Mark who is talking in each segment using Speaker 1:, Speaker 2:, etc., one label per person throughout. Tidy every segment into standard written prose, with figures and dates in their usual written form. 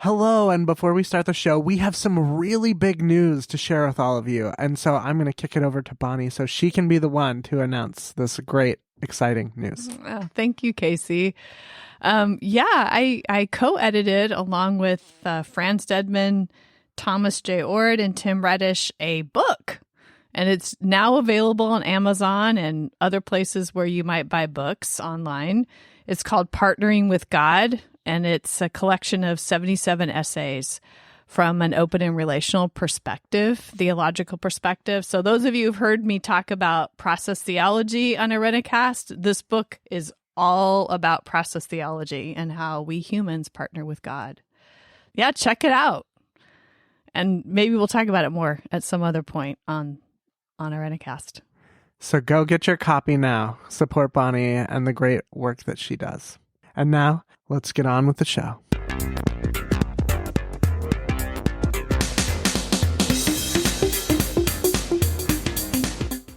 Speaker 1: Hello, and before we start the show, we have some really big news to share with all of you. And so I'm going to kick it over to Bonnie so she can be the one to announce this great, exciting news.
Speaker 2: Oh, thank you, Casey. I co-edited along with Franz Dedman, Thomas J. Ord, and Tim Reddish a book. And it's now available on Amazon and other places where you might buy books online. It's called Partnering with God. And it's a collection of 77 essays from an open and relational perspective, theological perspective. So those of you who've heard me talk about process theology on Irencast, this book is all about process theology and how we humans partner with God. Yeah, check it out. And maybe we'll talk about it more at some other point on Irencast.
Speaker 1: So go get your copy now. Support Bonnie and the great work that she does. And now, let's get on with the show.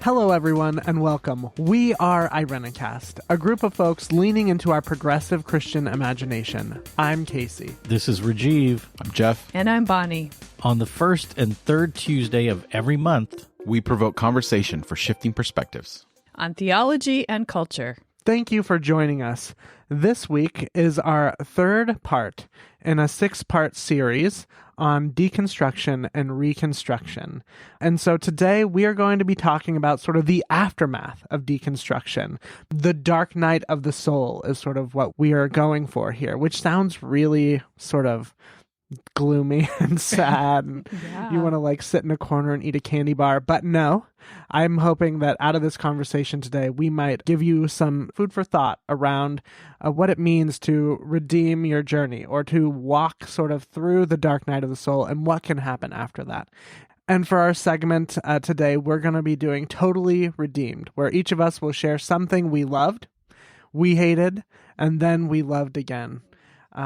Speaker 1: Hello, everyone, and welcome. We are Irencast, a group of folks leaning into our progressive Christian imagination. I'm Casey.
Speaker 3: This is Rajiv.
Speaker 4: I'm Jeff.
Speaker 2: And I'm Bonnie.
Speaker 3: On the first and third Tuesday of every month,
Speaker 4: we provoke conversation for shifting perspectives
Speaker 2: on theology and culture.
Speaker 1: Thank you for joining us. This week is our third part in a 6-part series on deconstruction and reconstruction. And so today we are going to be talking about sort of the aftermath of deconstruction. The dark night of the soul is sort of what we are going for here, which sounds really sort of gloomy and sad. And you want to sit in a corner and eat a candy bar. But no, I'm hoping that out of this conversation today, we might give you some food for thought around what it means to redeem your journey or to walk sort of through the dark night of the soul and what can happen after that. And for our segment today, we're going to be doing Totally Redeemed, where each of us will share something we loved, we hated, and then we loved again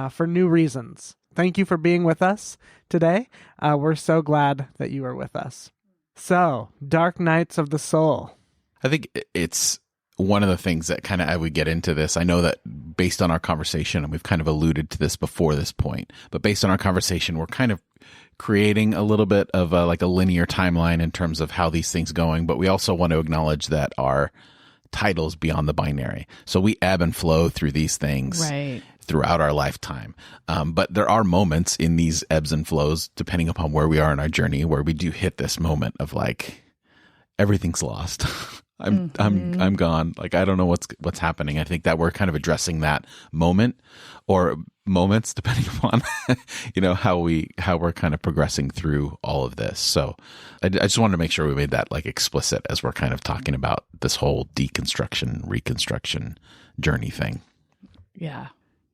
Speaker 1: for new reasons. Thank you for being with us today. We're so glad that you are with us. So, Dark Nights of the Soul.
Speaker 4: I think it's one of the things that kind of, as we get into this, I know that based on our conversation, and we've kind of alluded to this before this point, but based on our conversation, we're kind of creating a little bit of a linear timeline in terms of how these things going, but we also want to acknowledge that our titles beyond the binary. So we ebb and flow through these things.
Speaker 2: Right.
Speaker 4: Throughout our lifetime. But there are moments in these ebbs and flows, depending upon where we are in our journey, where we do hit this moment of everything's lost. I'm gone. I don't know what's happening. I think that we're kind of addressing that moment or moments, depending upon, how we're kind of progressing through all of this. So I just wanted to make sure we made that explicit as we're kind of talking about this whole deconstruction, reconstruction journey thing.
Speaker 2: Yeah.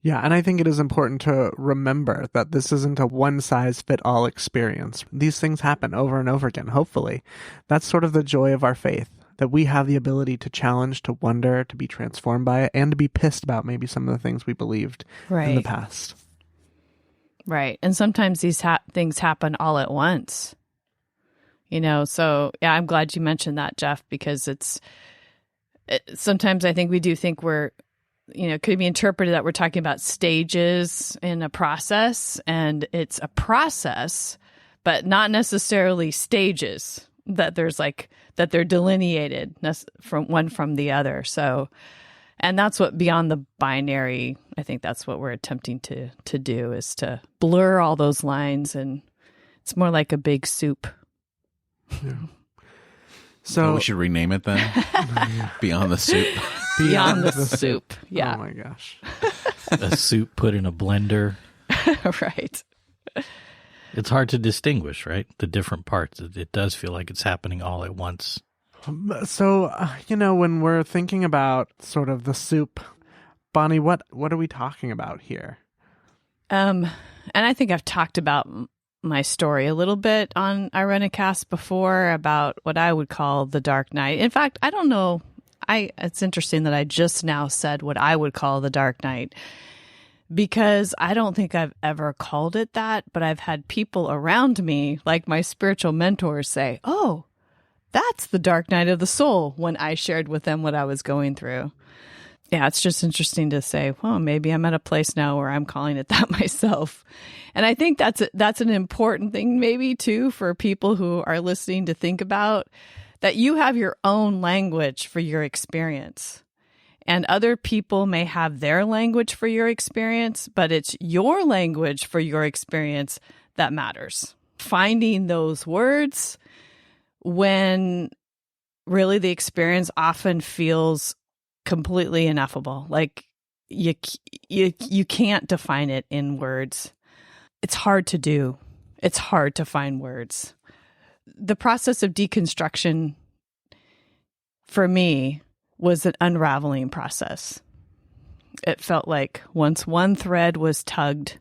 Speaker 1: Yeah, and I think it is important to remember that this isn't a one-size-fit-all experience. These things happen over and over again, hopefully. That's sort of the joy of our faith, that we have the ability to challenge, to wonder, to be transformed by it, and to be pissed about maybe some of the things we believed in the past.
Speaker 2: Right, and sometimes these things happen all at once. So, yeah, I'm glad you mentioned that, Jeff, because sometimes I think we do think we're, it could be interpreted that we're talking about stages in a process, and it's a process, but not necessarily stages that there's that they're delineated from the other. So, and that's what beyond the binary, I think that's what we're attempting to do, is to blur all those lines, and it's more like a big soup.
Speaker 1: Yeah. So
Speaker 4: we should rename it then. Beyond the soup.
Speaker 2: Beyond the soup. Yeah.
Speaker 1: Oh my gosh.
Speaker 3: a soup put in a blender.
Speaker 2: Right.
Speaker 3: It's hard to distinguish, right? The different parts. It does feel like it's happening all at once.
Speaker 1: So, when we're thinking about sort of the soup, Bonnie, what are we talking about here?
Speaker 2: And I think I've talked about my story a little bit on Irencast before about what I would call the dark night. In fact, I don't know. It's interesting that I just now said what I would call the dark night, because I don't think I've ever called it that, but I've had people around me, like my spiritual mentors, say, "Oh, that's the dark night of the soul," when I shared with them what I was going through. Yeah, it's just interesting to say, well, maybe I'm at a place now where I'm calling it that myself. And I think that's an important thing maybe too for people who are listening to think about, that you have your own language for your experience. And other people may have their language for your experience, but it's your language for your experience that matters. Finding those words when really the experience often feels completely ineffable. Like you can't define it in words. It's hard to do. It's hard to find words. The process of deconstruction for me was an unraveling process. It felt like once one thread was tugged,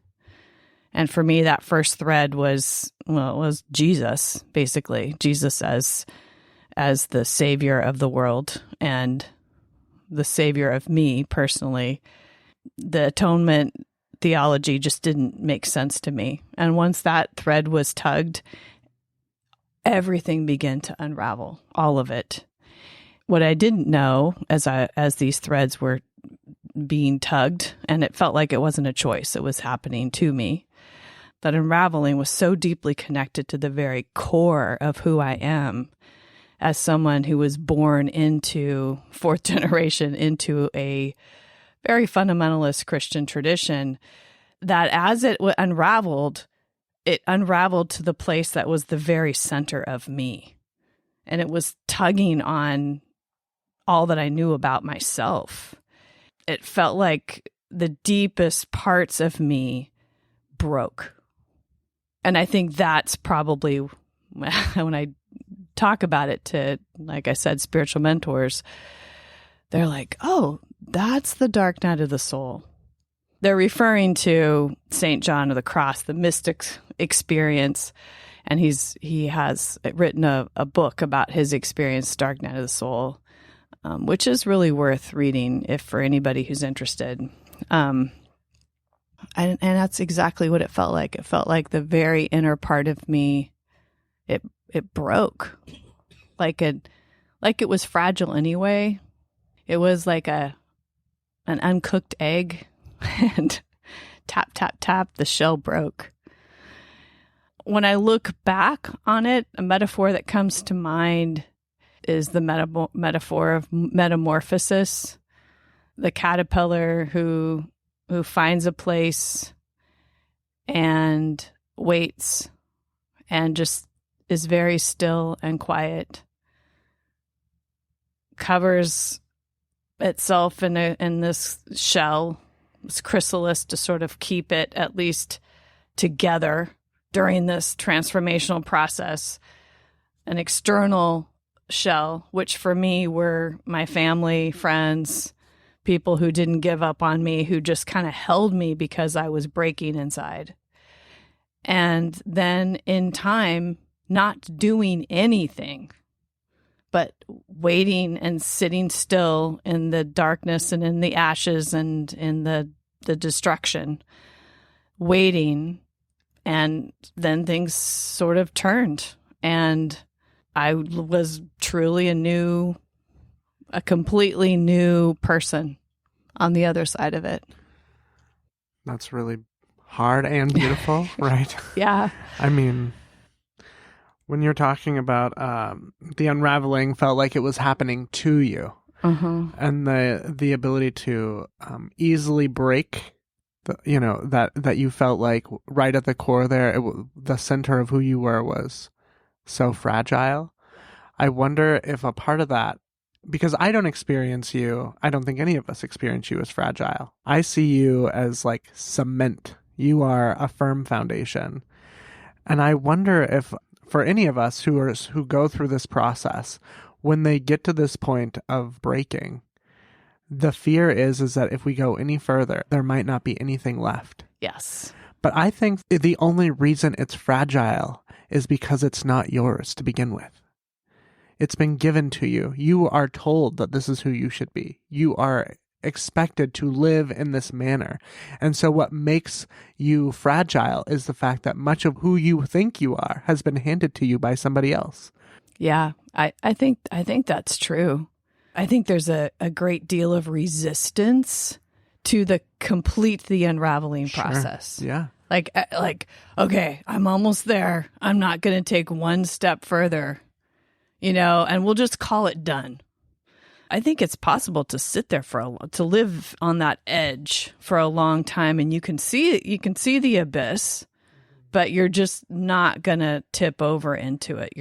Speaker 2: and for me that first thread was Jesus, basically. Jesus as the savior of the world and the savior of me personally. The atonement theology just didn't make sense to me. And once that thread was tugged, everything began to unravel, all of it. What I didn't know as these threads were being tugged, and it felt like it wasn't a choice, it was happening to me, that unraveling was so deeply connected to the very core of who I am as someone who was born into fourth generation, into a very fundamentalist Christian tradition, that as it unraveled to the place that was the very center of me. And it was tugging on all that I knew about myself. It felt like the deepest parts of me broke. And I think that's probably when I talk about it to, like I said, spiritual mentors, they're like, oh, that's the dark night of the soul. They're referring to St. John of the Cross, the mystic experience. And he has written a book about his experience, Dark Night of the Soul, which is really worth reading if for anybody who's interested. And that's exactly what it felt like. It felt like the very inner part of me, it broke, like it was fragile anyway. It was like an uncooked egg, and tap, tap, tap, the shell broke. When I look back on it, a metaphor that comes to mind is the metaphor of metamorphosis, the caterpillar who finds a place and waits and just is very still and quiet, covers itself in this shell, this chrysalis, to sort of keep it at least together during this transformational process. An external shell, which for me were my family, friends, people who didn't give up on me, who just kind of held me because I was breaking inside. And then in time, not doing anything, but waiting and sitting still in the darkness and in the ashes and in the destruction, waiting. And then things sort of turned, and I was truly a completely new person on the other side of it.
Speaker 1: That's really hard and beautiful, right?
Speaker 2: Yeah.
Speaker 1: I mean, when you're talking about the unraveling felt like it was happening to you, and the ability to easily break, that you felt like right at the core there, the center of who you were was so fragile. I wonder if a part of that, because I don't experience you, I don't think any of us experience you as fragile. I see you as like cement. You are a firm foundation. And I wonder if for any of us who go through this process, when they get to this point of breaking, the fear is that if we go any further, there might not be anything left.
Speaker 2: Yes.
Speaker 1: But I think the only reason it's fragile is because it's not yours to begin with. It's been given to you. You are told that this is who you should be. You are expected to live in this manner. And so what makes you fragile is the fact that much of who you think you are has been handed to you by somebody else.
Speaker 2: Yeah, I think that's true. I think there's a great deal of resistance to the unraveling process.
Speaker 1: Yeah.
Speaker 2: Like, okay, I'm almost there. I'm not going to take one step further, and we'll just call it done. I think it's possible to sit there to live on that edge for a long time, and you can see the abyss, but you're just not going to tip over into it.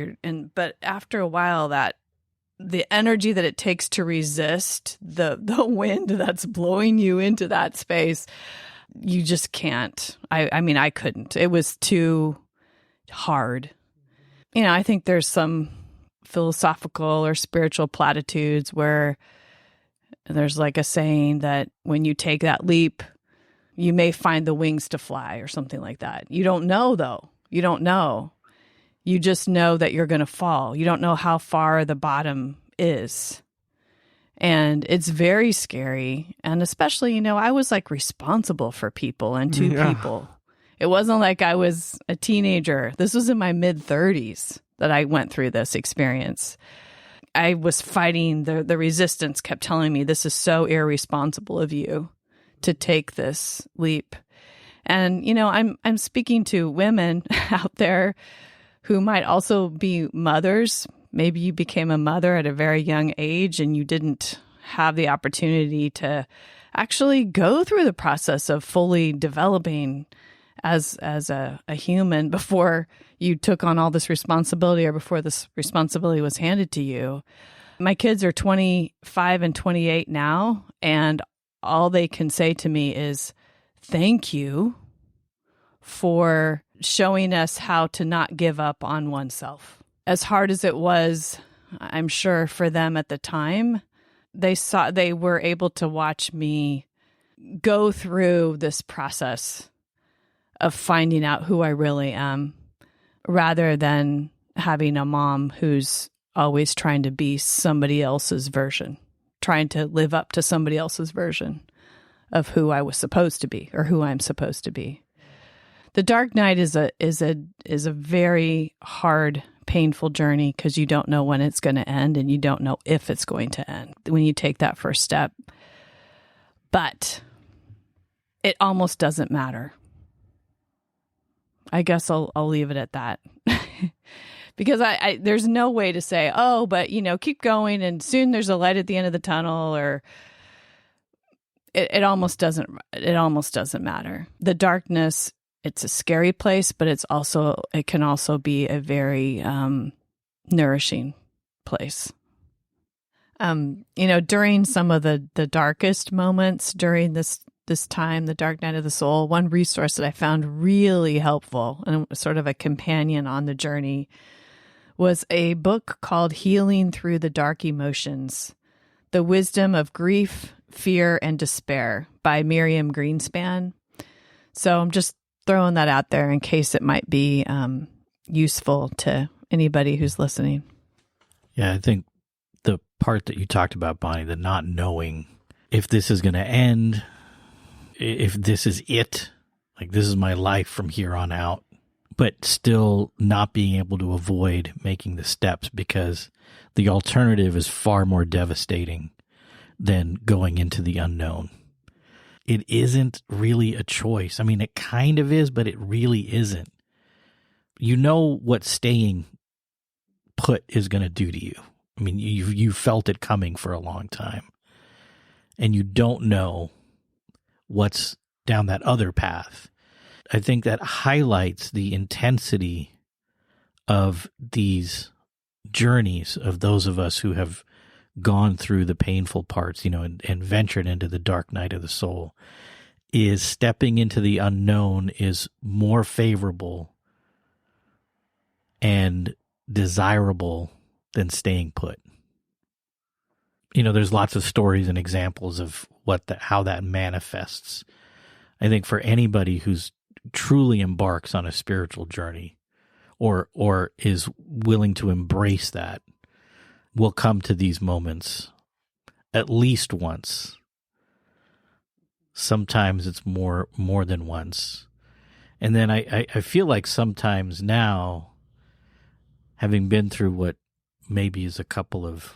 Speaker 2: But after a while, that the energy that it takes to resist the wind that's blowing you into that space, you just can't. I mean, I couldn't. It was too hard. I think there's some philosophical or spiritual platitudes where there's like a saying that when you take that leap, you may find the wings to fly or something like that. You don't know, though. You don't know. You just know that you're going to fall. You don't know how far the bottom is. And it's very scary. And especially, I was like responsible for people and two people. It wasn't like I was a teenager. This was in my mid-30s that I went through this experience. I was fighting. The resistance kept telling me, this is so irresponsible of you to take this leap. And, I'm speaking to women out there who might also be mothers. Maybe you became a mother at a very young age and you didn't have the opportunity to actually go through the process of fully developing as a human before you took on all this responsibility or before this responsibility was handed to you. My kids are 25 and 28 now, and all they can say to me is, thank you for showing us how to not give up on oneself. As hard as it was, I'm sure for them at the time, they were able to watch me go through this process of finding out who I really am, rather than having a mom who's always trying to be somebody else's version, trying to live up to somebody else's version of who I was supposed to be or who I'm supposed to be. The dark night is a very hard, painful journey because you don't know when it's going to end and you don't know if it's going to end when you take that first step. But it almost doesn't matter. I guess I'll leave it at that. Because I there's no way to say, oh, but keep going and soon there's a light at the end of the tunnel, or it almost doesn't matter. The darkness, it's a scary place, but it can also be a very nourishing place. During some of the darkest moments during this time, the dark night of the soul, one resource that I found really helpful and sort of a companion on the journey was a book called Healing Through the Dark Emotions, The Wisdom of Grief, Fear, and Despair by Miriam Greenspan. So I'm just throwing that out there in case it might be useful to anybody who's listening.
Speaker 3: Yeah, I think the part that you talked about, Bonnie, the not knowing if this is going to end, if this is it, like this is my life from here on out, but still not being able to avoid making the steps because the alternative is far more devastating than going into the unknown. It isn't really a choice. I mean, it kind of is, but it really isn't. You know what staying put is going to do to you. I mean, you felt it coming for a long time, and you don't know what's down that other path. I think that highlights the intensity of these journeys of those of us who have gone through the painful parts, and ventured into the dark night of the soul, is stepping into the unknown is more favorable and desirable than staying put. There's lots of stories and examples of how that manifests. I think for anybody who's truly embarks on a spiritual journey or is willing to embrace that, will come to these moments at least once. Sometimes it's more than once. And then I feel like sometimes now, having been through what maybe is a couple of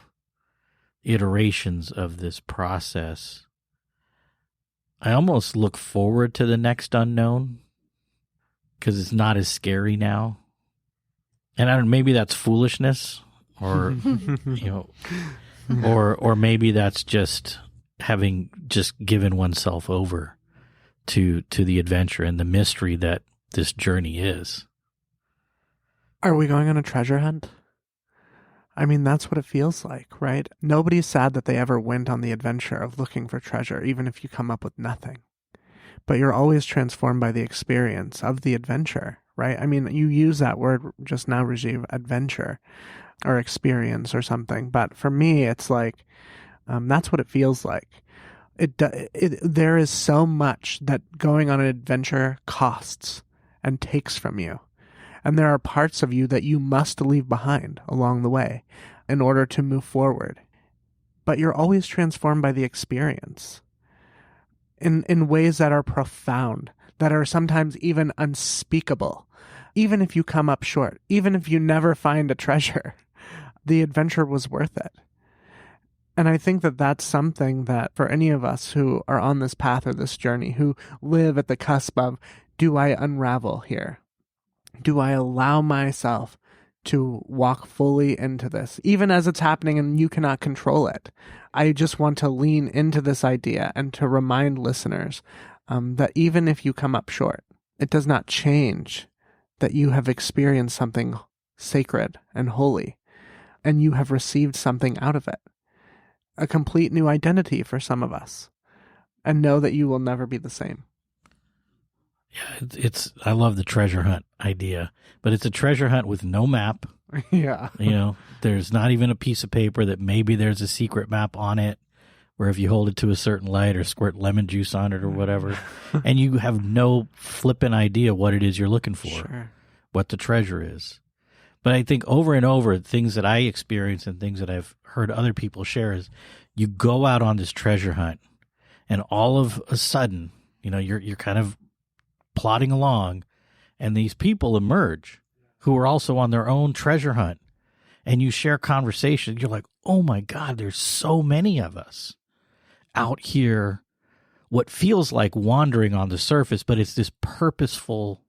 Speaker 3: iterations of this process, I almost look forward to the next unknown because it's not as scary now. And I don't, maybe that's foolishness, or or maybe that's just having just given oneself over to the adventure and the mystery that this journey is.
Speaker 1: Are we going on a treasure hunt? I mean, that's what it feels like, right? Nobody's sad that they ever went on the adventure of looking for treasure, even if you come up with nothing. But you're always transformed by the experience of the adventure, right? I mean, you use that word just now, Rajiv, adventure or experience or something. But for me, it's like, that's what it feels like. There is so much that going on an adventure costs and takes from you. And there are parts of you that you must leave behind along the way in order to move forward. But you're always transformed by the experience in ways that are profound, that are sometimes even unspeakable. Even if you come up short, even if you never find a treasure, the adventure was worth it. And I think that that's something that for any of us who are on this path or this journey, who live at the cusp of, do I unravel here? Do I allow myself to walk fully into this, even as it's happening and you cannot control it? I just want to lean into this idea and to remind listeners that even if you come up short, it does not change that you have experienced something sacred and holy, and you have received something out of it, a complete new identity for some of us, and know that you will never be the same.
Speaker 3: Yeah, I love the treasure hunt idea, but it's a treasure hunt with no map.
Speaker 1: Yeah.
Speaker 3: There's not even a piece of paper that maybe there's a secret map on it, where if you hold it to a certain light or squirt lemon juice on it or whatever, and you have no flipping idea what it is you're looking for,
Speaker 1: Sure.
Speaker 3: What the treasure is. But I think over and over, things that I experience and things that I've heard other people share is you go out on this treasure hunt, and all of a sudden, you're kind of plodding along, and these people emerge who are also on their own treasure hunt, and you share conversation. You're like, oh my God, there's so many of us out here, what feels like wandering on the surface, but it's this purposeful,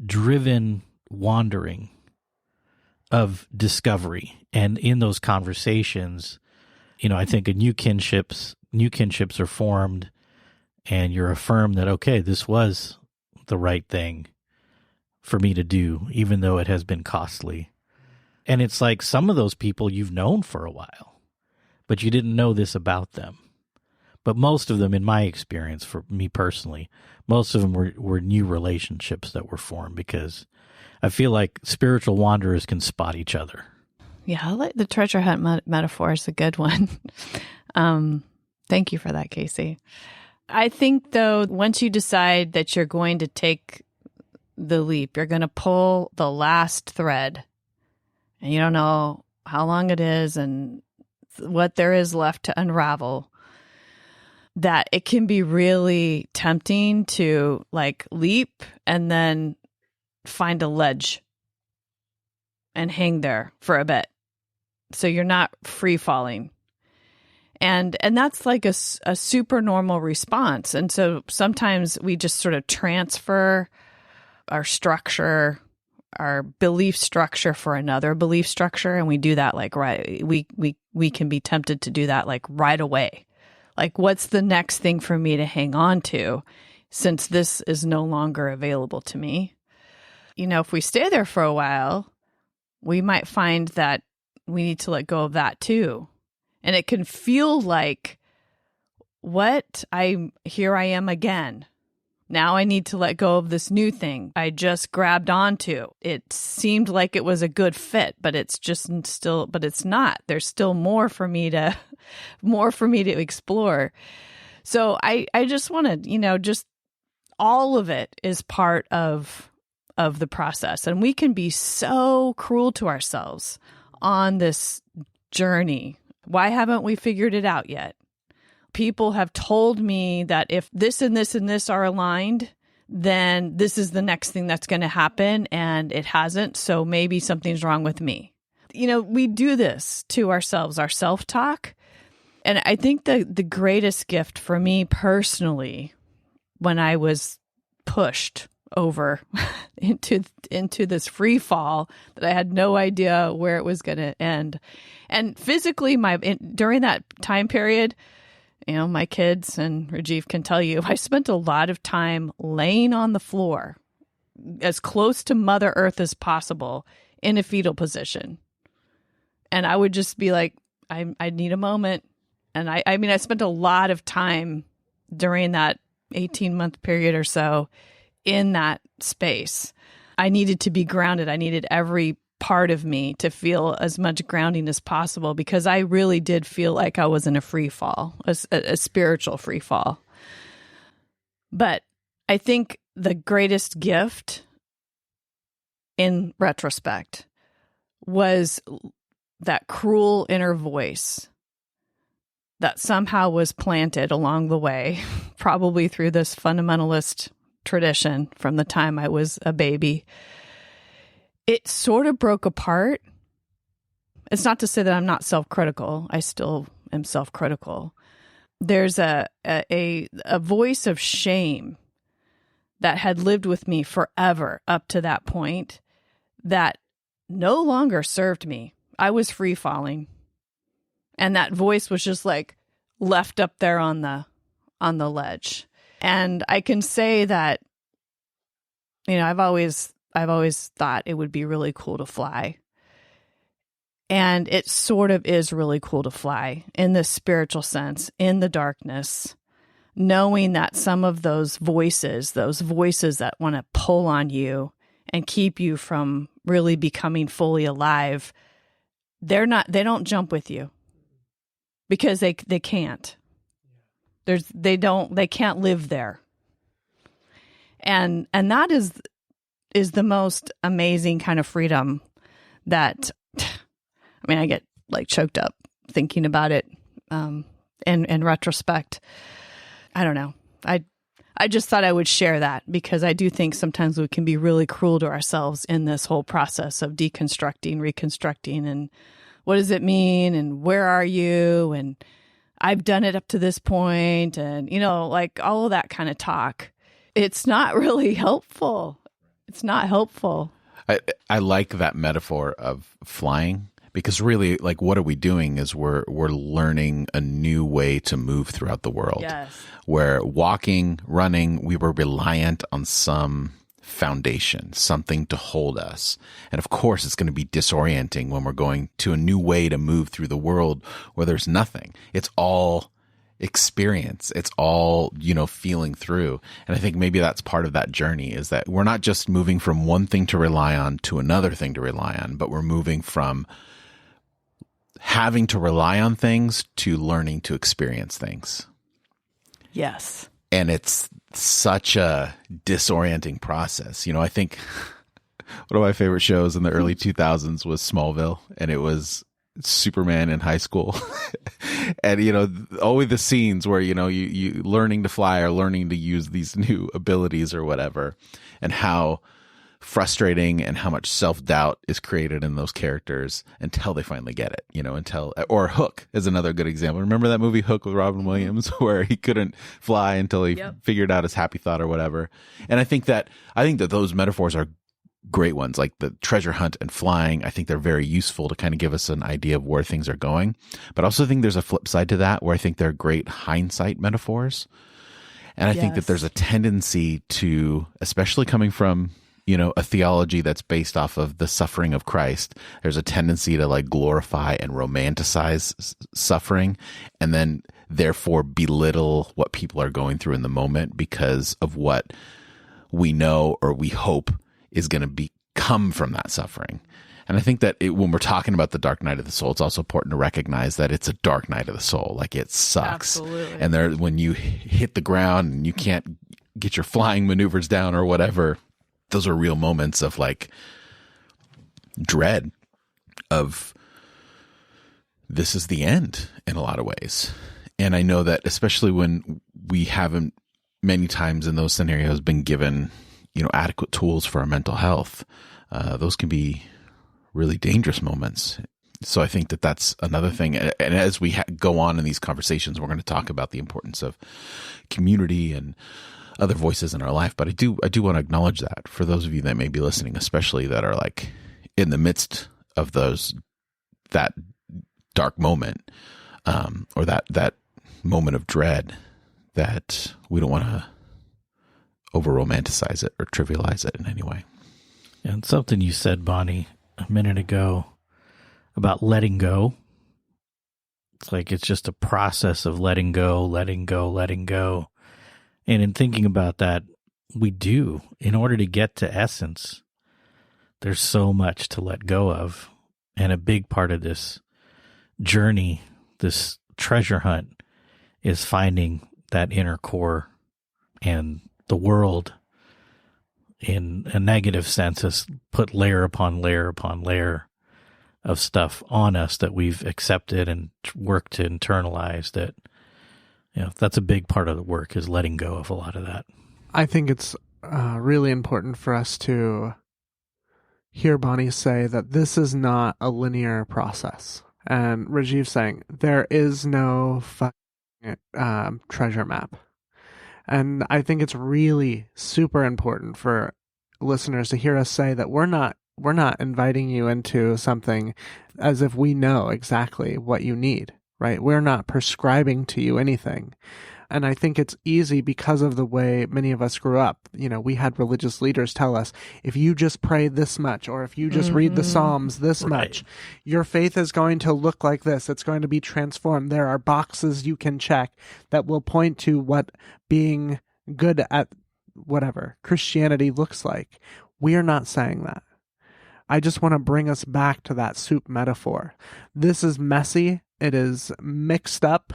Speaker 3: driven wandering of discovery. And in those conversations, I think new kinships are formed, and you're affirmed that, okay, this was the right thing for me to do, even though it has been costly. And it's like some of those people you've known for a while, but you didn't know this about them. But most of them, in my experience, for me personally, most of them were new relationships that were formed, because I feel like spiritual wanderers can spot each other.
Speaker 2: Yeah, I like the treasure hunt metaphor. Is a good one. Thank you for that, Casey. I think, though, once you decide that you're going to take the leap, you're going to pull the last thread, and you don't know how long it is and what there is left to unravel, that it can be really tempting to leap and then find a ledge and hang there for a bit. So you're not free falling. And that's like a super normal response. And so sometimes we just sort of transfer our structure, our belief structure for another belief structure. And we do that right. We can be tempted to do that right away. What's the next thing for me to hang on to, since this is no longer available to me? If we stay there for a while, we might find that we need to let go of that too. And it can feel like, here I am again. Now I need to let go of this new thing I just grabbed onto. It seemed like it was a good fit, but it's not. There's still more for me to explore. So I just want to, just all of it is part of the process. And we can be so cruel to ourselves on this journey. Why haven't we figured it out yet? People have told me that if this and this and this are aligned, then this is the next thing that's going to happen, and it hasn't. So maybe something's wrong with me. we do this to ourselves, our self-talk. And I think the greatest gift for me personally, when I was pushed over into this free fall that I had no idea where it was going to end. And physically, during that time period, my kids and Rajiv can tell you, I spent a lot of time laying on the floor as close to Mother Earth as possible in a fetal position. And I would just be like, I need a moment. And I spent a lot of time during that 18-month period or so in that space. I needed to be grounded. I needed every part of me to feel as much grounding as possible, because I really did feel like I was in a free fall, a spiritual free fall. But I think the greatest gift in retrospect was that cruel inner voice that somehow was planted along the way, probably through this fundamentalist tradition from the time I was a baby. It sort of broke apart. It's not to say that I'm not self-critical. I still am self-critical. There's a voice of shame that had lived with me forever up to that point that no longer served me. I was free falling. And that voice was just like left up there on the ledge. And I can say that, I've always thought it would be really cool to fly. And it sort of is really cool to fly in this spiritual sense, in the darkness, knowing that some of those voices that want to pull on you and keep you from really becoming fully alive, they don't jump with you. Because they can't. They can't live there. And that is the most amazing kind of freedom that, I get like choked up thinking about it in retrospect. I don't know. I just thought I would share that, because I do think sometimes we can be really cruel to ourselves in this whole process of deconstructing, reconstructing, and what does it mean? And where are you? And I've done it up to this point. And, like all of that kind of talk. It's not really helpful. It's not helpful.
Speaker 4: I like that metaphor of flying, because really, like, what are we doing is we're learning a new way to move throughout the world.
Speaker 2: Yes.
Speaker 4: Where walking, running, we were reliant on some foundation, something to hold us. And of course, it's going to be disorienting when we're going to a new way to move through the world where there's nothing. It's all experience. It's all, feeling through. And I think maybe that's part of that journey, is that we're not just moving from one thing to rely on to another thing to rely on, but we're moving from having to rely on things to learning to experience things.
Speaker 2: Yes.
Speaker 4: And it's such a disorienting process. I think one of my favorite shows in the early 2000s was Smallville, and it was Superman in high school. And, always the scenes where, you learning to fly or learning to use these new abilities or whatever, and how frustrating and how much self-doubt is created in those characters until they finally get it, or Hook is another good example. Remember that movie Hook with Robin Williams, where he couldn't fly until he figured out his happy thought or whatever. And I think that those metaphors are great ones, like the treasure hunt and flying. I think they're very useful to kind of give us an idea of where things are going. But I also think there's a flip side to that, where I think they're great hindsight metaphors. And I think that there's a tendency to, especially coming from, a theology that's based off of the suffering of Christ, there's a tendency to like glorify and romanticize suffering, and then therefore belittle what people are going through in the moment because of what we know or we hope is going to come from that suffering. And I think that when we're talking about the dark night of the soul, it's also important to recognize that it's a dark night of the soul. Like, it sucks.
Speaker 2: Absolutely.
Speaker 4: And when you hit the ground and you can't get your flying maneuvers down or whatever, those are real moments of like dread of this is the end in a lot of ways. And I know that especially when we haven't many times in those scenarios been given, adequate tools for our mental health, those can be really dangerous moments. So I think that that's another thing. And as we go on in these conversations, we're going to talk about the importance of community and other voices in our life. But I do want to acknowledge that for those of you that may be listening, especially that are like in the midst of that dark moment, or that moment of dread, that we don't want to over romanticize it or trivialize it in any way.
Speaker 3: And something you said, Bonnie, a minute ago about letting go. It's like it's just a process of letting go, letting go, letting go. And in thinking about that, we do, in order to get to essence, there's so much to let go of. And a big part of this journey, this treasure hunt, is finding that inner core. And the world, in a negative sense, has put layer upon layer upon layer of stuff on us that we've accepted and worked to internalize. That, that's a big part of the work, is letting go of a lot of that.
Speaker 1: I think it's really important for us to hear Bonnie say that this is not a linear process. And Rajiv saying there is no treasure map. And I think it's really super important for listeners to hear us say that we're not inviting you into something as if we know exactly what you need, right? We're not prescribing to you anything. And I think it's easy because of the way many of us grew up. We had religious leaders tell us, if you just pray this much, or if you just read the Psalms this much, your faith is going to look like this. It's going to be transformed. There are boxes you can check that will point to what being good at whatever Christianity looks like. We are not saying that. I just want to bring us back to that soup metaphor. This is messy. It is mixed up,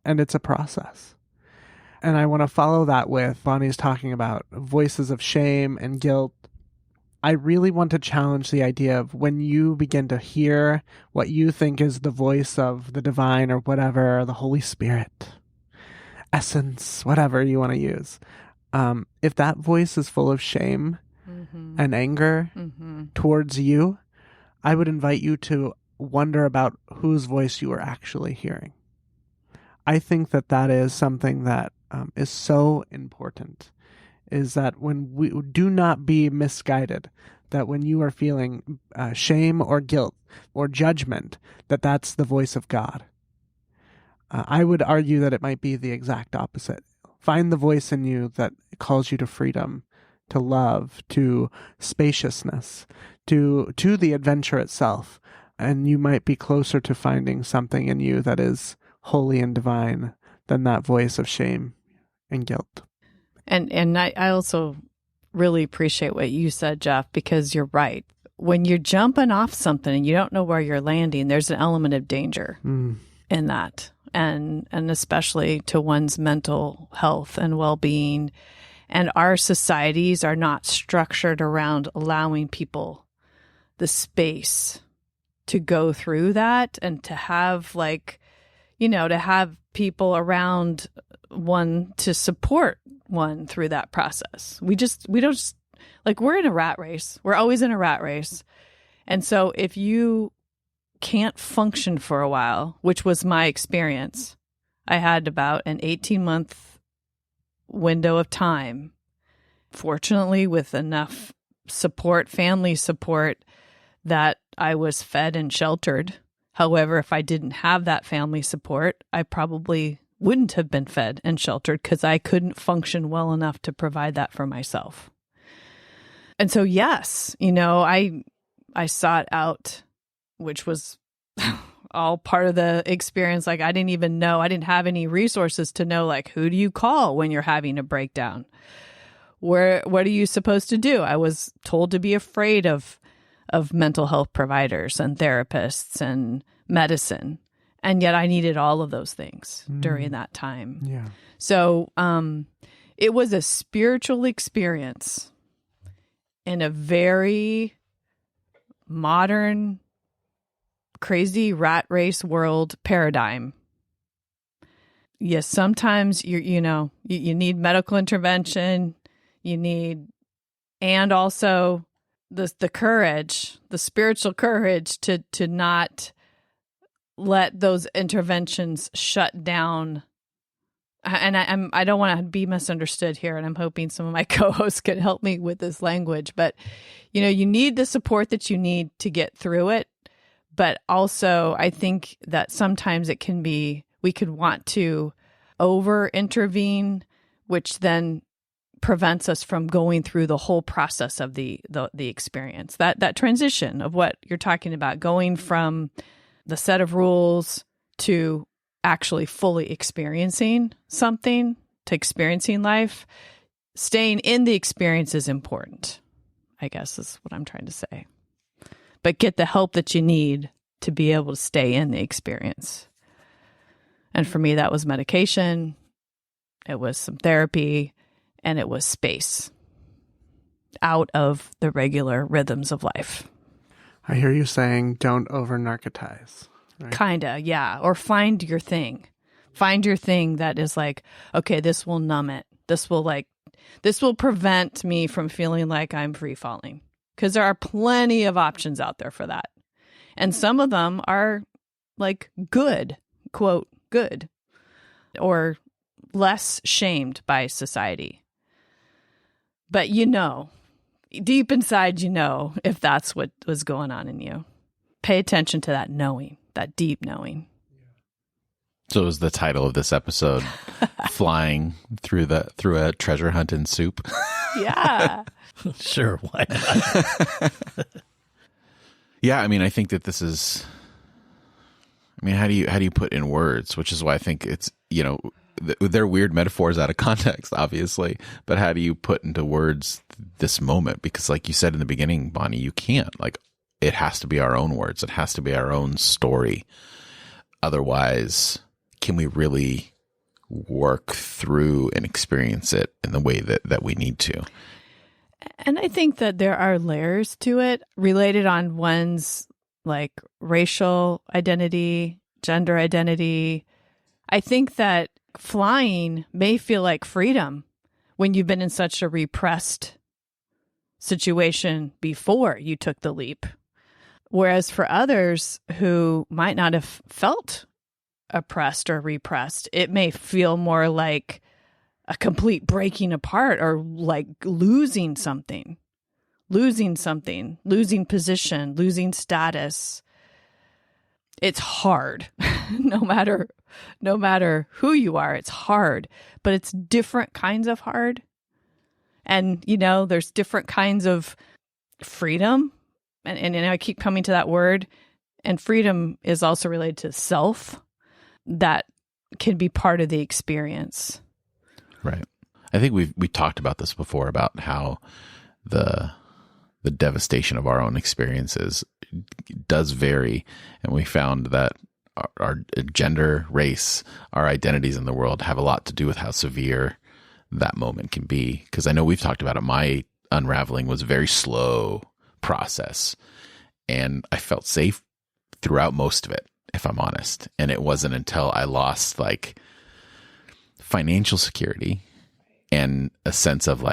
Speaker 1: and it's a process. And I want to follow that with Bonnie's talking about voices of shame and guilt. I really want to challenge the idea of when you begin to hear what you think is the voice of the divine or whatever, the Holy Spirit, essence, whatever you want to use. If that voice is full of shame and anger towards you, I would invite you to wonder about whose voice you are actually hearing. I think that is something that is so important, is that when we do not be misguided, that when you are feeling shame or guilt or judgment, that's the voice of God. I would argue that it might be the exact opposite. Find the voice in you that calls you to freedom, to love, to spaciousness, to the adventure itself. And you might be closer to finding something in you that is holy and divine than that voice of shame and guilt.
Speaker 2: And I also really appreciate what you said, Jeff, because you're right. When you're jumping off something and you don't know where you're landing, there's an element of danger in that. And especially to one's mental health and well-being. And our societies are not structured around allowing people the space to go through that and to have to have people around one to support one through that process. We don't we're in a rat race. We're always in a rat race. And so if you can't function for a while, which was my experience, I had about an 18-month window of time, fortunately with enough support, family support, that I was fed and sheltered. However, if I didn't have that family support, I probably wouldn't have been fed and sheltered because I couldn't function well enough to provide that for myself. And so, yes, I sought out, which was all part of the experience. I didn't even know, I didn't have any resources to know, who do you call when you're having a breakdown? What are you supposed to do? I was told to be afraid of mental health providers and therapists and medicine. And yet I needed all of those things during that time.
Speaker 1: Yeah.
Speaker 2: So it was a spiritual experience in a very modern, crazy rat race world paradigm. Yes, sometimes you need medical intervention. And also the courage, the spiritual courage to not let those interventions shut down. And I don't want to be misunderstood here, and I'm hoping some of my co-hosts can help me with this language. But you need the support that you need to get through it. But also, I think that sometimes it can be, we could want to over intervene, which then prevents us from going through the whole process of the experience. That transition of what you're talking about, going from the set of rules to actually fully experiencing something, to experiencing life. Staying in the experience is important, I guess is what I'm trying to say. But get the help that you need to be able to stay in the experience. And for me, that was medication, it was some therapy, and it was space out of the regular rhythms of life.
Speaker 1: I hear you saying don't over-narcotize. Right?
Speaker 2: Kinda, yeah. Or find your thing. Find your thing that is like, okay, this will numb it. This will prevent me from feeling like I'm free falling. Because there are plenty of options out there for that. And some of them are like good, quote, good, or less shamed by society. But deep inside, if that's what was going on in you. Pay attention to that knowing, that deep knowing.
Speaker 4: So is the title of this episode flying through a treasure hunt in soup?
Speaker 2: Yeah.
Speaker 3: Sure, why not?
Speaker 4: Yeah, I mean, I think that this is, how do you put in words, which is why I think it's, they're weird metaphors out of context, obviously, but how do you put into words this moment? Because like you said in the beginning, Bonnie, you can't, it has to be our own words. It has to be our own story. Otherwise, can we really work through and experience it in the way that we need to?
Speaker 2: And I think that there are layers to it related on one's racial identity, gender identity. I think that flying may feel like freedom when you've been in such a repressed situation before you took the leap. Whereas for others who might not have felt oppressed or repressed, it may feel more like a complete breaking apart or like losing something, losing position, losing status. It's hard. no matter who you are, it's hard, but it's different kinds of hard. And, there's different kinds of freedom. And I keep coming to that word. And freedom is also related to self that can be part of the experience.
Speaker 4: Right. I think we talked about this before, about how the devastation of our own experiences does vary. And we found that our gender, race, our identities in the world have a lot to do with how severe that moment can be. Because I know we've talked about it. My unraveling was a very slow process. And I felt safe throughout most of it, if I'm honest. And it wasn't until I lost financial security and a sense of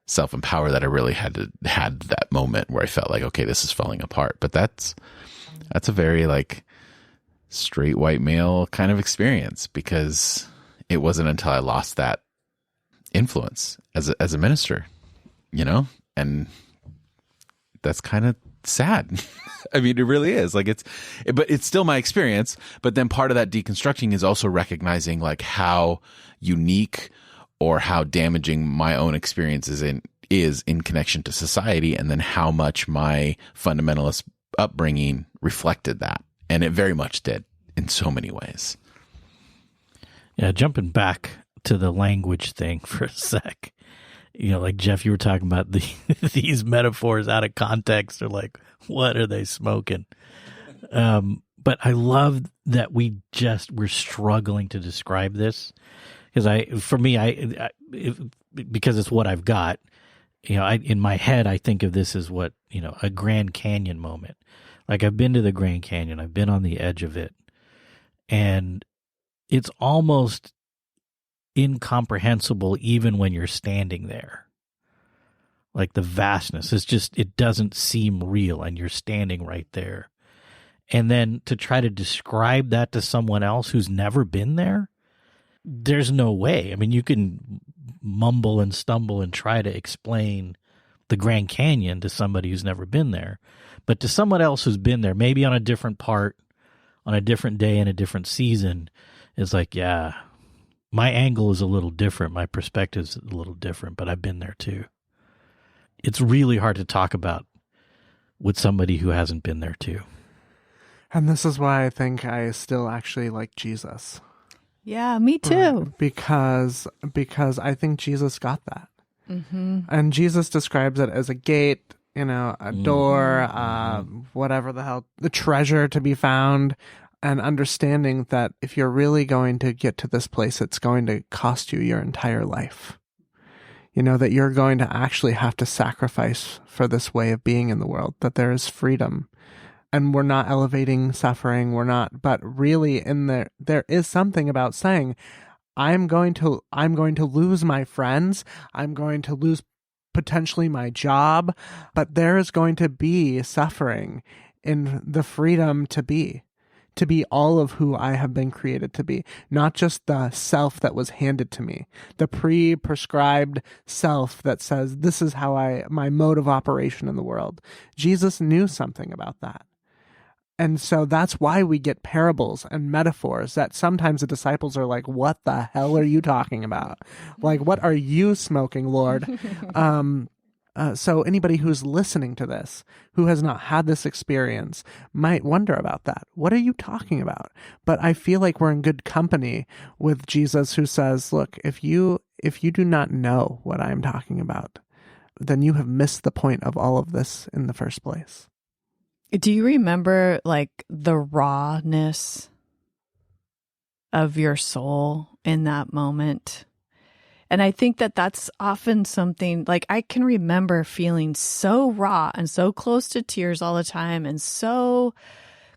Speaker 4: self-empower that I really had that moment where I felt like, okay, this is falling apart. But that's a very straight white male kind of experience, because it wasn't until I lost that influence as a minister, and that's kind of sad. I mean, it really is. But it's still my experience. But then part of that deconstructing is also recognizing how unique or how damaging my own experience is in connection to society, and then how much my fundamentalist upbringing reflected that. And it very much did in so many ways.
Speaker 3: Yeah, jumping back to the language thing for a sec. Jeff, you were talking about these metaphors out of context are what are they smoking? But I love that we're struggling to describe this, because because it's what I've got. In my head, I think of this as what, a Grand Canyon moment. I've been to the Grand Canyon, I've been on the edge of it, and it's almost incomprehensible even when you're standing there. like the vastness. It's just, it doesn't seem real, and you're standing right there. And then to try to describe that to someone else who's never been there, there's no way. I mean, you can mumble and stumble and try to explain the Grand Canyon to somebody who's never been there. But to someone else who's been there, maybe on a different part, on a different day in a different season, it's like, yeah, my angle is a little different. My perspective's a little different, but I've been there too. It's really hard to talk about with somebody who hasn't been there too.
Speaker 1: And this is why I think I still actually like Jesus.
Speaker 2: Yeah, me too.
Speaker 1: Right? Because I think Jesus got that.
Speaker 2: Mm-hmm.
Speaker 1: And Jesus describes it as a gate, a door, whatever the hell, the treasure to be found, and understanding that if you're really going to get to this place, it's going to cost you your entire life. That you're going to actually have to sacrifice for this way of being in the world, that there is freedom. And we're not elevating suffering, but really there is something about saying, I'm going to lose my friends, I'm going to lose potentially my job, but there is going to be suffering in the freedom to be all of who I have been created to be, not just the self that was handed to me, the prescribed self that says, this is how my mode of operation in the world. Jesus knew something about that. And so that's why we get parables and metaphors that sometimes the disciples are like, what the hell are you talking about? Like, what are you smoking, Lord? So anybody who's listening to this, who has not had this experience, might wonder about that. What are you talking about? But I feel like we're in good company with Jesus, who says, look, if you do not know what I'm talking about, then you have missed the point of all of this in the first place.
Speaker 2: Do you remember like the rawness of your soul in that moment? And I think that that's often something, like I can remember feeling so raw and so close to tears all the time, and so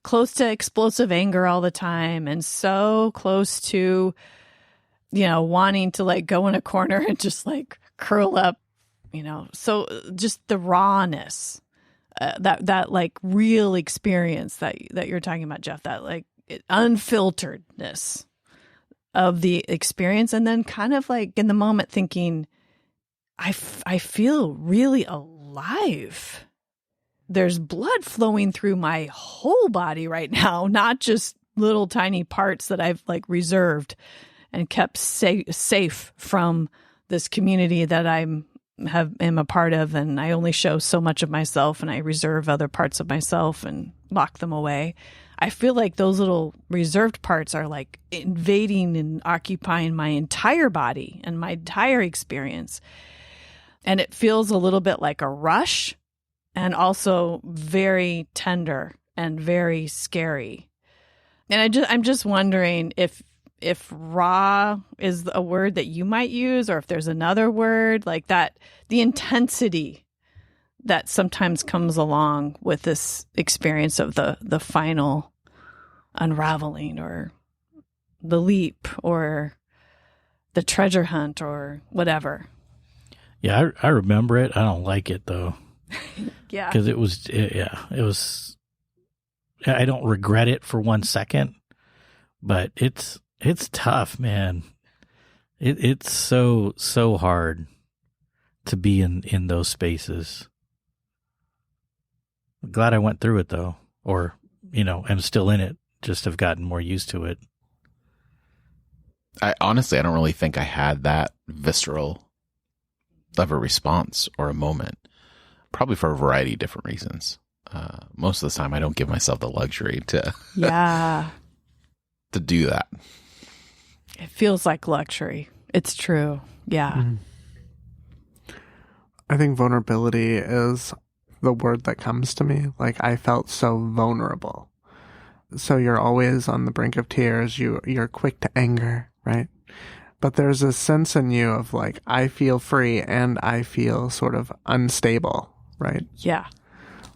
Speaker 2: close to explosive anger all the time, and so close to, wanting to like go in a corner and just like curl up, so just the rawness. That like real experience that you're talking about, Jeff, that like unfilteredness of the experience, and then kind of like in the moment thinking, I feel really alive. There's blood flowing through my whole body right now, not just little tiny parts that I've like reserved and kept safe from this community that am a part of, and I only show so much of myself, and I reserve other parts of myself and lock them away. I feel like those little reserved parts are like invading and occupying my entire body and my entire experience. And it feels a little bit like a rush, and also very tender and very scary. And I'm just wondering if raw is a word that you might use, or if there's another word like that, the intensity that sometimes comes along with this experience of the final unraveling, or the leap, or the treasure hunt, or whatever.
Speaker 3: Yeah, I remember it. I don't like it though.
Speaker 2: Yeah.
Speaker 3: Because it was, I don't regret it for 1 second, but it's tough, man. It's so hard to be in those spaces. I'm glad I went through it though, or I'm still in it. Just have gotten more used to it.
Speaker 4: I don't really think I had that visceral of a response or a moment. Probably for a variety of different reasons. Most of the time, I don't give myself the luxury to to do that.
Speaker 2: It feels like luxury. It's true. Yeah.
Speaker 1: Mm-hmm. I think vulnerability is the word that comes to me. Like, I felt so vulnerable. So you're always on the brink of tears. You're quick to anger, right? But there's a sense in you of like, I feel free and I feel sort of unstable, right?
Speaker 2: Yeah.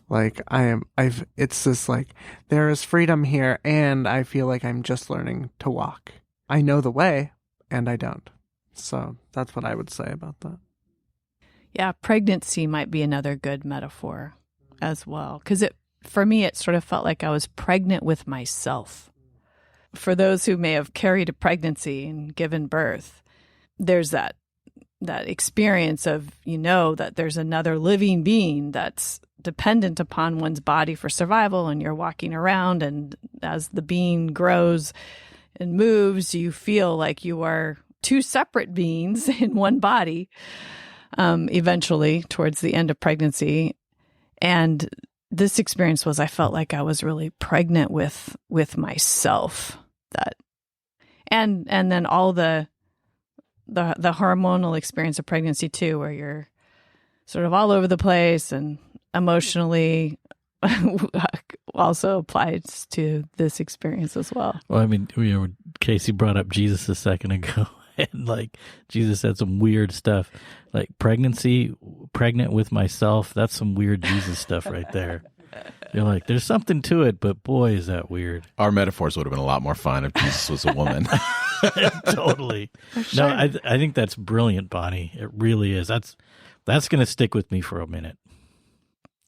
Speaker 1: Like it's this like, there is freedom here, and I feel like I'm just learning to walk. I know the way and I don't. So that's what I would say about that.
Speaker 2: Yeah, pregnancy might be another good metaphor as well. Because for me, it sort of felt like I was pregnant with myself. For those who may have carried a pregnancy and given birth, there's that experience of, that there's another living being that's dependent upon one's body for survival, and you're walking around, and as the being grows and moves, you feel like you are two separate beings in one body, eventually towards the end of pregnancy. And this experience was, I felt like I was really pregnant with myself. And then all the hormonal experience of pregnancy too, where you're sort of all over the place and emotionally also applies to this experience as well.
Speaker 3: Well, I mean, Casey brought up Jesus a second ago, and like Jesus said some weird stuff, like pregnant with myself. That's some weird Jesus stuff right there. You're like, there's something to it, but boy, is that weird.
Speaker 4: Our metaphors would have been a lot more fun if Jesus was a woman.
Speaker 3: Totally.
Speaker 2: Sure.
Speaker 3: No, I think that's brilliant, Bonnie. It really is. That's going to stick with me for a minute.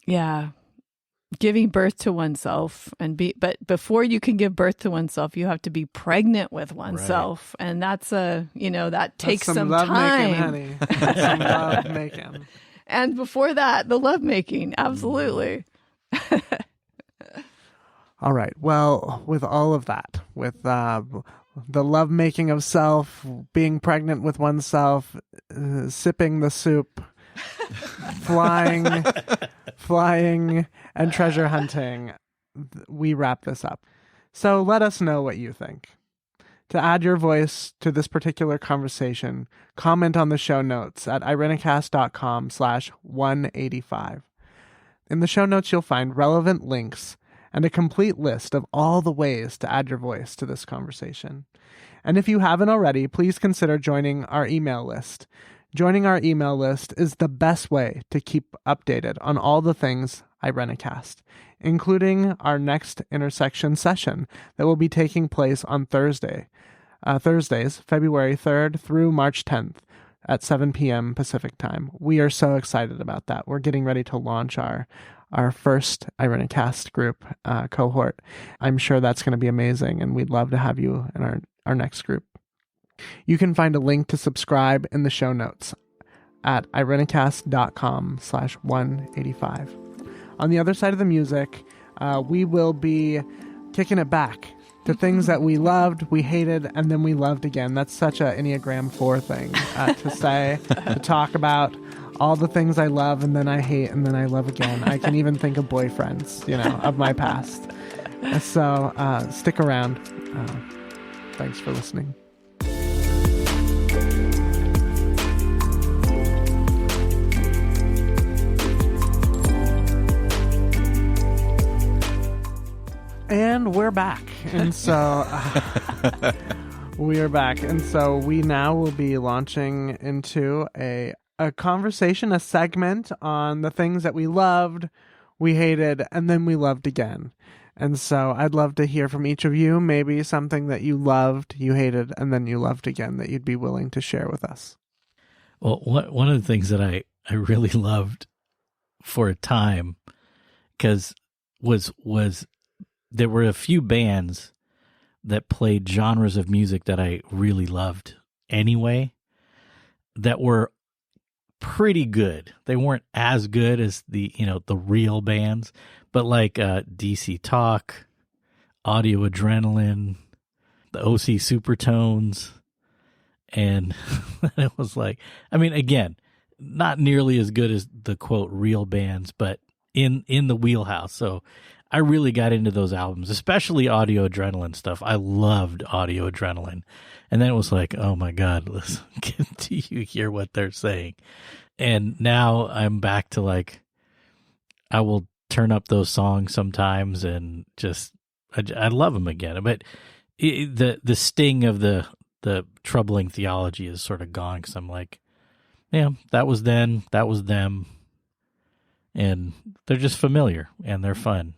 Speaker 2: Yeah. Giving birth to oneself but before you can give birth to oneself, you have to be pregnant with oneself. Right. And that's that takes some time.
Speaker 1: Making, honey. Some love making.
Speaker 2: And before that, the love making. Absolutely.
Speaker 1: All right. Well, with all of that, with the love making of self, being pregnant with oneself, sipping the soup, flying, and treasure hunting, we wrap this up. So let us know what you think. To add your voice to this particular conversation, comment on the show notes at irencast.com/185. In the show notes, you'll find relevant links and a complete list of all the ways to add your voice to this conversation. And if you haven't already, please consider joining our email list. Joining our email list is the best way to keep updated on all the things Irencast, including our next intersection session that will be taking place on Thursdays, February 3rd through March 10th at 7 p.m. Pacific time. We are so excited about that. We're getting ready to launch our first Irencast group cohort. I'm sure that's going to be amazing, and we'd love to have you in our next group. You can find a link to subscribe in the show notes at irencast.com/185. On the other side of the music, we will be kicking it back to things that we loved, we hated, and then we loved again. That's such a Enneagram 4 thing to say, to talk about all the things I love and then I hate and then I love again. I can even think of boyfriends, of my past. So stick around. Thanks for listening. And we're back. And so we are back. And so we now will be launching into a conversation, a segment on the things that we loved, we hated, and then we loved again. And so I'd love to hear from each of you, maybe something that you loved, you hated, and then you loved again that you'd be willing to share with us.
Speaker 3: Well, one of the things that I really loved for a time, because was there were a few bands that played genres of music that I really loved anyway, that were pretty good. They weren't as good as the real bands, but like DC Talk, Audio Adrenaline, the OC Supertones, and it was like, I mean, again, not nearly as good as the quote real bands, but in the wheelhouse. So I really got into those albums, especially Audio Adrenaline stuff. I loved Audio Adrenaline. And then it was like, oh my God, listen, do you hear what they're saying? And now I'm back to like, I will turn up those songs sometimes and just, I love them again. But the sting of the troubling theology is sort of gone, because I'm like, yeah, that was then, that was them. And they're just familiar and they're fun.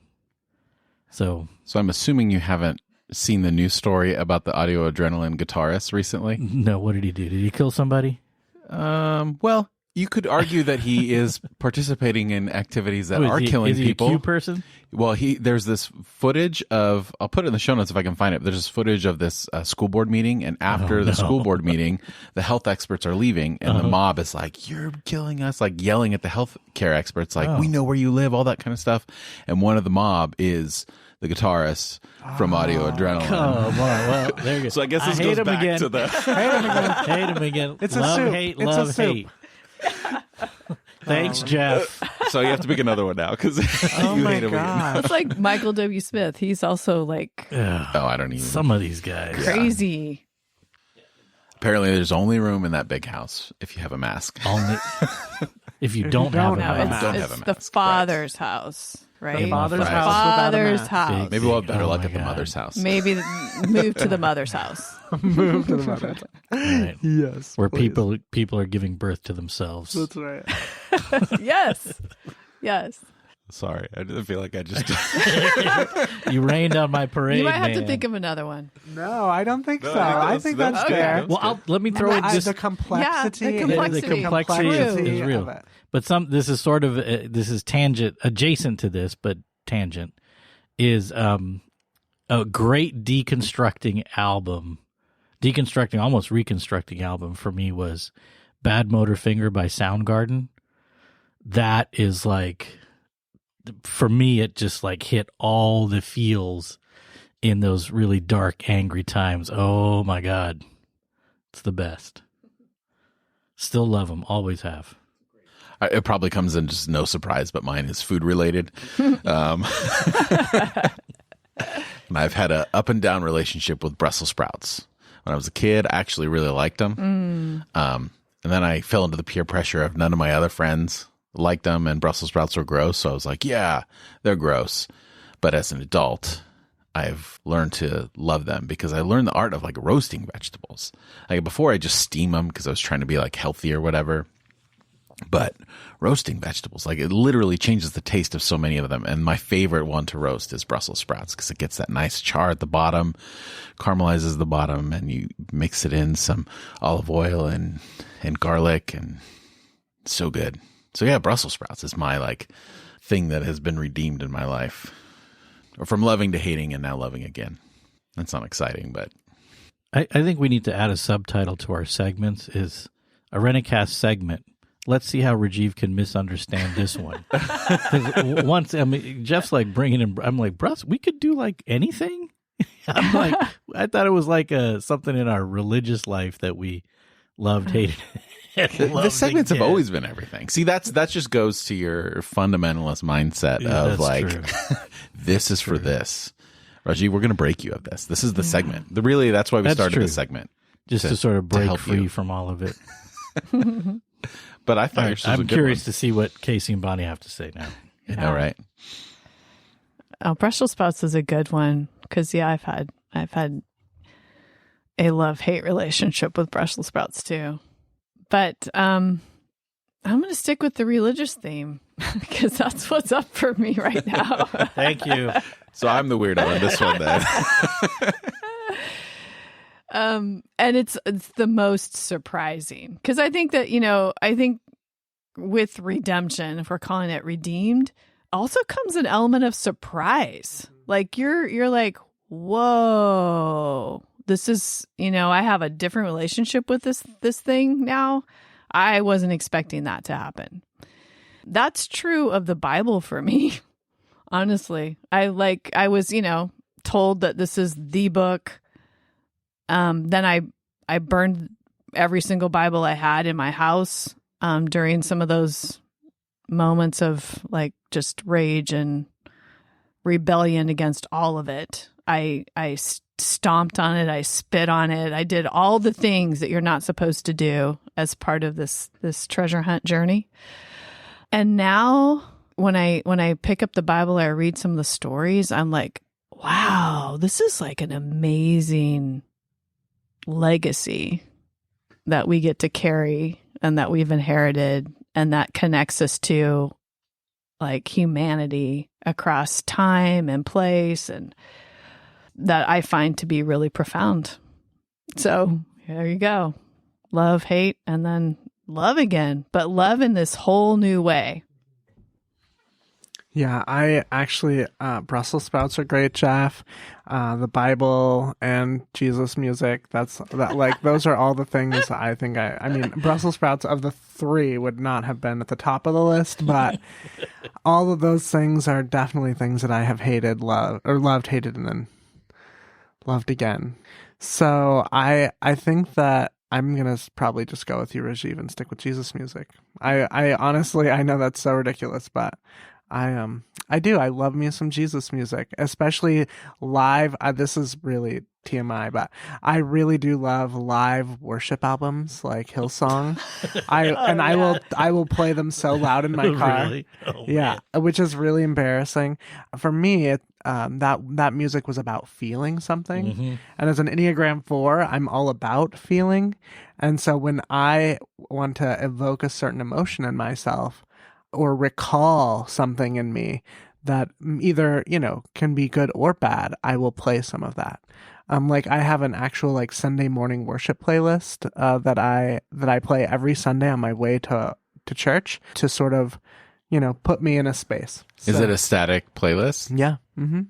Speaker 3: So
Speaker 4: I'm assuming you haven't seen the news story about the Audio Adrenaline guitarist recently?
Speaker 3: No, what did he do? Did he kill somebody?
Speaker 4: Well, You could argue that he is participating in activities that are killing people.
Speaker 3: Is he a Q person?
Speaker 4: Well, there's this footage of, I'll put it in the show notes if I can find it. There's this footage of this school board meeting, and after the school board meeting, the health experts are leaving, and the mob is like, "You're killing us!" Like yelling at the health care experts, like, "We know where you live," all that kind of stuff. And one of the mob is the guitarist from Audio Adrenaline.
Speaker 3: Come on, well, there you go.
Speaker 4: So I guess this goes back to the
Speaker 3: hate him again.
Speaker 1: It's a
Speaker 3: love,
Speaker 1: soup.
Speaker 3: hate,
Speaker 1: It's
Speaker 3: love,
Speaker 1: a soup.
Speaker 3: hate. Thanks, Jeff.
Speaker 4: So you have to pick another one now because
Speaker 1: Oh
Speaker 4: you
Speaker 1: my
Speaker 4: hate him again.
Speaker 1: god.
Speaker 2: It's like Michael W. Smith. He's also like
Speaker 3: Ugh,
Speaker 4: Oh, I don't even.
Speaker 3: some of these guys.
Speaker 2: crazy.
Speaker 4: Apparently, there's only room in that big house if you have a mask.
Speaker 3: Only if you don't have a
Speaker 1: don't have a
Speaker 2: No,
Speaker 3: mask.
Speaker 4: don't
Speaker 2: it's
Speaker 4: have a
Speaker 2: the
Speaker 4: mask,
Speaker 2: father's house, right?
Speaker 3: The
Speaker 1: Father's
Speaker 3: Right.
Speaker 1: house without a
Speaker 2: Father's
Speaker 1: mask.
Speaker 2: house.
Speaker 4: Maybe we'll have better
Speaker 3: Oh
Speaker 4: luck
Speaker 3: my
Speaker 4: at the
Speaker 3: God.
Speaker 4: mother's house.
Speaker 2: Maybe move to the mother's house.
Speaker 1: Move to the mother.
Speaker 3: Right.
Speaker 1: Yes.
Speaker 3: Where
Speaker 1: please.
Speaker 3: people are giving birth to themselves.
Speaker 1: That's right.
Speaker 2: Yes. Yes.
Speaker 4: Sorry, I didn't feel like I just.
Speaker 3: You rained on my parade.
Speaker 2: You might have to
Speaker 3: man.
Speaker 2: think of another one.
Speaker 1: No, I don't think
Speaker 4: No,
Speaker 1: so.
Speaker 4: I
Speaker 1: I
Speaker 4: think
Speaker 1: think that's
Speaker 4: that's
Speaker 1: fair.
Speaker 4: good.
Speaker 3: Well, let me throw in
Speaker 1: The
Speaker 3: just
Speaker 1: complexity.
Speaker 2: Yeah, the complexity.
Speaker 3: The complexity is real.
Speaker 1: of it.
Speaker 3: But this is sort of this is adjacent to this, but tangent is a great deconstructing almost reconstructing album for me was Bad Motor Finger by Soundgarden. That is like, for me, it just like hit all the feels in those really dark, angry times. Oh my God, it's the best. Still love them, always have.
Speaker 4: It probably comes in just no surprise, but mine is food related. And I've had a up and down relationship with Brussels sprouts. When I was a kid, I actually really liked them. And then I fell into the peer pressure of none of my other friends liked them, and Brussels sprouts were gross. So I was like, yeah, they're gross. But as an adult, I've learned to love them because I learned the art of like roasting vegetables. Like before, I just steam them because I was trying to be like healthy or whatever. But roasting vegetables, like it literally changes the taste of so many of them. And my favorite one to roast is Brussels sprouts because it gets that nice char at the bottom, caramelizes the bottom, and you mix it in some olive oil and garlic, and it's so good. So yeah, Brussels sprouts is my like thing that has been redeemed in my life, or from loving to hating and now loving again. That's not exciting, but
Speaker 3: I think we need to add a subtitle to our segments is a Irencast segment. Let's see how Rajiv can misunderstand this one. 'Cause once, I mean, Jeff's like bringing in, I'm like, Bruss, we could do like anything. I'm like, I thought it was like something in our religious life that we loved, hated.
Speaker 4: the segments have always been everything. See, that just goes to your fundamentalist mindset of
Speaker 3: that's
Speaker 4: like,
Speaker 3: true.
Speaker 4: this is for this. Rajiv, we're going to break you of this. This is the segment. Really, that's why we
Speaker 3: That's
Speaker 4: started
Speaker 3: true.
Speaker 4: the segment.
Speaker 3: just to sort of
Speaker 4: to
Speaker 3: break
Speaker 4: help
Speaker 3: free
Speaker 4: you.
Speaker 3: from all of it.
Speaker 4: But I thought yours was a
Speaker 3: I'm
Speaker 4: good
Speaker 3: curious
Speaker 4: one.
Speaker 3: to see what Casey and Bonnie have to say now.
Speaker 4: I know, right?
Speaker 2: Oh, Brussels sprouts is a good one because I've had a love-hate relationship with Brussels sprouts too. But I'm going to stick with the religious theme because that's what's up for me right now.
Speaker 3: Thank you.
Speaker 4: So I'm the weirdo in this one then.
Speaker 2: And it's the most surprising because I think that, I think with redemption, if we're calling it redeemed, also comes an element of surprise. Like you're like, whoa, this is, I have a different relationship with this thing now. I wasn't expecting that to happen. That's true of the Bible for me. Honestly, I was, told that this is the book. Then I burned every single Bible I had in my house during some of those moments of like just rage and rebellion against all of it. I stomped on it. I spit on it. I did all the things that you're not supposed to do as part of this treasure hunt journey. And now when I pick up the Bible, I read some of the stories, I'm like, wow, this is like an amazing legacy that we get to carry and that we've inherited, and that connects us to like humanity across time and place, and that I find to be really profound. So there you go. Love, hate, and then love again, but love in this whole new way.
Speaker 1: Yeah, I actually, Brussels sprouts are great, Jeff. The Bible and Jesus music, those are all the things I think I mean, Brussels sprouts of the three would not have been at the top of the list, but all of those things are definitely things that I have loved, hated, and then loved again. So I think that I'm going to probably just go with you, Rajiv, and stick with Jesus music. I honestly, I know that's so ridiculous, but I do. I love me some Jesus music, especially live. This is really TMI, but I really do love live worship albums like Hillsong. I will play them so loud in my car.
Speaker 3: Really? Oh,
Speaker 1: yeah,
Speaker 3: man.
Speaker 1: which is really embarrassing for me. That music was about feeling something,
Speaker 3: Mm-hmm.
Speaker 1: and as an Enneagram 4, I'm all about feeling, and so when I want to evoke a certain emotion in myself, or recall something in me that either, can be good or bad, I will play some of that. Like I have an actual like Sunday morning worship playlist that I play every Sunday on my way to church to sort of, put me in a space.
Speaker 4: Is
Speaker 1: So-
Speaker 4: it a static playlist?
Speaker 1: Yeah. Mm-hmm.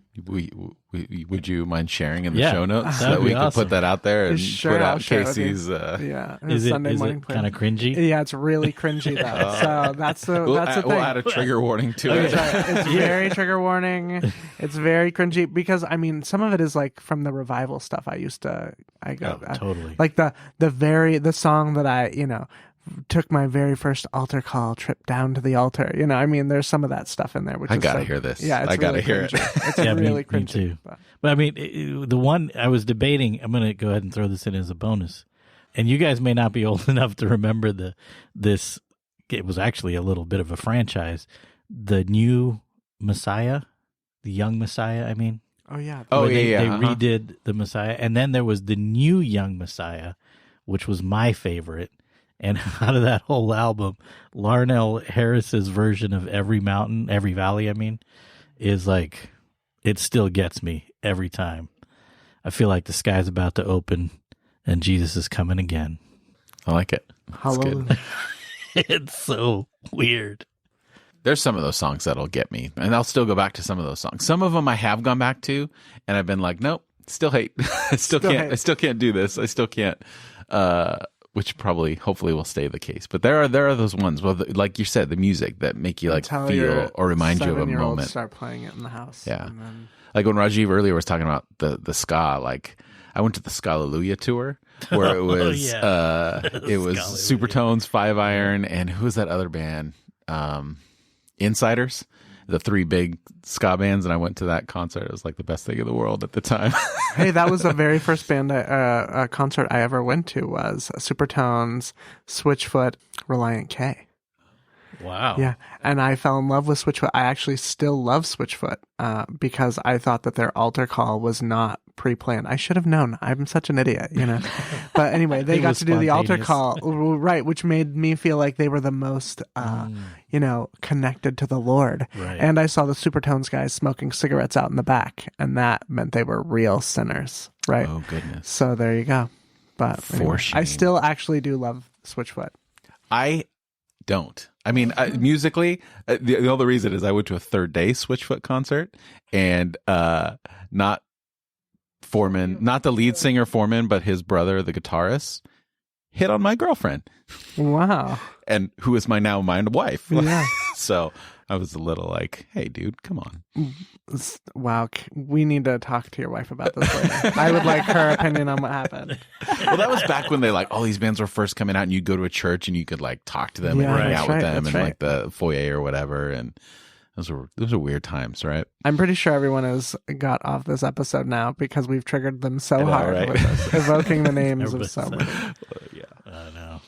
Speaker 4: Would you mind sharing in the
Speaker 3: Yeah,
Speaker 4: show notes so
Speaker 3: that'd
Speaker 4: that we
Speaker 3: be
Speaker 4: can
Speaker 3: awesome.
Speaker 4: put that out there and
Speaker 1: Sure,
Speaker 4: put
Speaker 1: I'll
Speaker 4: out
Speaker 1: share it with you.
Speaker 4: Casey's?
Speaker 1: Yeah.
Speaker 3: Is it
Speaker 1: Sunday morning
Speaker 3: kind of cringy?
Speaker 1: Yeah, it's really cringy though. So that's the
Speaker 4: We'll
Speaker 1: thing.
Speaker 4: add a trigger warning to
Speaker 1: That's
Speaker 4: it.
Speaker 1: right. It's very trigger warning. It's very cringy because some of it is like from the revival stuff I go
Speaker 3: Totally.
Speaker 1: like the song that I took my very first altar call trip down to the altar. There's some of that stuff in there. Which
Speaker 4: I
Speaker 1: is
Speaker 4: gotta
Speaker 1: like-
Speaker 4: hear this.
Speaker 1: Yeah, it's
Speaker 4: I gotta
Speaker 1: really
Speaker 4: hear it.
Speaker 1: cringy. It's
Speaker 3: Yeah,
Speaker 1: really
Speaker 3: me
Speaker 1: cringy.
Speaker 3: too.
Speaker 1: But-
Speaker 3: But I mean, the one I was debating, I'm going to go ahead and throw this in as a bonus. And you guys may not be old enough to remember this. It was actually a little bit of a franchise. The new Messiah, the young Messiah, I mean.
Speaker 1: Oh yeah.
Speaker 4: Oh,
Speaker 3: where they
Speaker 4: yeah.
Speaker 3: redid the Messiah. And then there was the new young Messiah, which was my favorite. And out of that whole album, Larnell Harris's version of Every Mountain, Every Valley, I mean, is like, it still gets me every time. I feel like the sky's about to open and Jesus is coming again.
Speaker 4: I like it. That's good.
Speaker 1: Hallelujah.
Speaker 3: It's so weird.
Speaker 4: There's some of those songs that'll get me, and I'll still go back to some of those songs. Some of them I have gone back to, and I've been like, nope, still hate. I still can't do this. I still can't. Which probably, hopefully, will stay the case. But there are those ones, well, like you said, the music that make you like
Speaker 1: Until
Speaker 4: feel
Speaker 1: your
Speaker 4: or remind you of a
Speaker 1: 7-year-olds
Speaker 4: moment.
Speaker 1: Start playing it in the house.
Speaker 4: Yeah.
Speaker 1: And then...
Speaker 4: Like when Rajiv earlier was talking about the ska, like I went to the Scallelujah tour where it was it was
Speaker 3: Scallelujah.
Speaker 4: Supertones, 5 Iron, and who was that other band? Insiders, the 3 big ska bands, and I went to that concert. It was like the best thing in the world at the time.
Speaker 1: Hey, that was the very first band concert I ever went to was Supertones, Switchfoot, Reliant K.
Speaker 3: Wow.
Speaker 1: Yeah, and I fell in love with Switchfoot. I actually still love Switchfoot because I thought that their altar call was not pre-planned. I should have known. I'm such an idiot, But anyway, they
Speaker 3: It
Speaker 1: got
Speaker 3: was
Speaker 1: to do the altar
Speaker 3: spontaneous.
Speaker 1: call, right, which made me feel like they were the most, connected to the Lord.
Speaker 3: Right.
Speaker 1: And I saw the Supertones guys smoking cigarettes out in the back, and that meant they were real sinners, right?
Speaker 4: Oh goodness.
Speaker 1: So there you go. But
Speaker 4: For
Speaker 1: anyway, I
Speaker 4: shame.
Speaker 1: still actually do love Switchfoot.
Speaker 4: I don't. I mean, musically, the only reason is I went to a Third Day Switchfoot concert, and not Foreman, not the lead singer Foreman, but his brother, the guitarist, hit on my girlfriend,
Speaker 1: Wow.
Speaker 4: and who is my wife.
Speaker 1: Yeah.
Speaker 4: So I was a little like, "Hey, dude, come on."
Speaker 1: Wow. We need to talk to your wife about this later. I would like her opinion on what happened.
Speaker 4: Well, that was back when all these bands were first coming out, and you'd go to a church and you could like talk to them
Speaker 1: Yeah,
Speaker 4: and hang
Speaker 1: that's
Speaker 4: out with
Speaker 1: right,
Speaker 4: them
Speaker 1: that's
Speaker 4: in
Speaker 1: right.
Speaker 4: like the foyer or whatever, and those were weird times, right?
Speaker 1: I'm pretty sure everyone has got off this episode now because we've triggered them so
Speaker 4: I know,
Speaker 1: hard
Speaker 4: right?
Speaker 1: with this, evoking the names of
Speaker 3: Everybody's
Speaker 1: so many.
Speaker 4: Yeah.
Speaker 3: I know.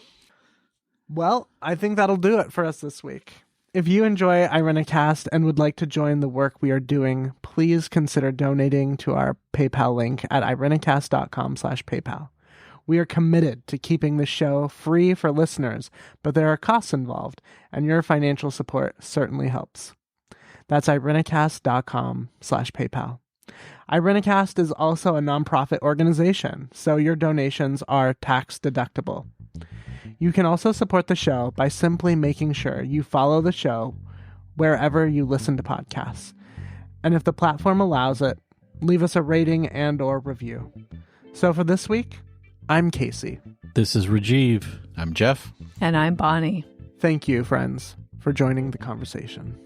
Speaker 1: Well, I think that'll do it for us this week. If you enjoy Irencast and would like to join the work we are doing, please consider donating to our PayPal link at irencast.com/PayPal. We are committed to keeping the show free for listeners, but there are costs involved, and your financial support certainly helps. That's irencast.com/PayPal. Irencast is also a nonprofit organization, so your donations are tax deductible. You can also support the show by simply making sure you follow the show wherever you listen to podcasts. And if the platform allows it, leave us a rating and or review. So for this week, I'm Casey.
Speaker 3: This is Rajiv.
Speaker 4: I'm Jeff.
Speaker 2: And I'm Bonnie.
Speaker 1: Thank you, friends, for joining the conversation.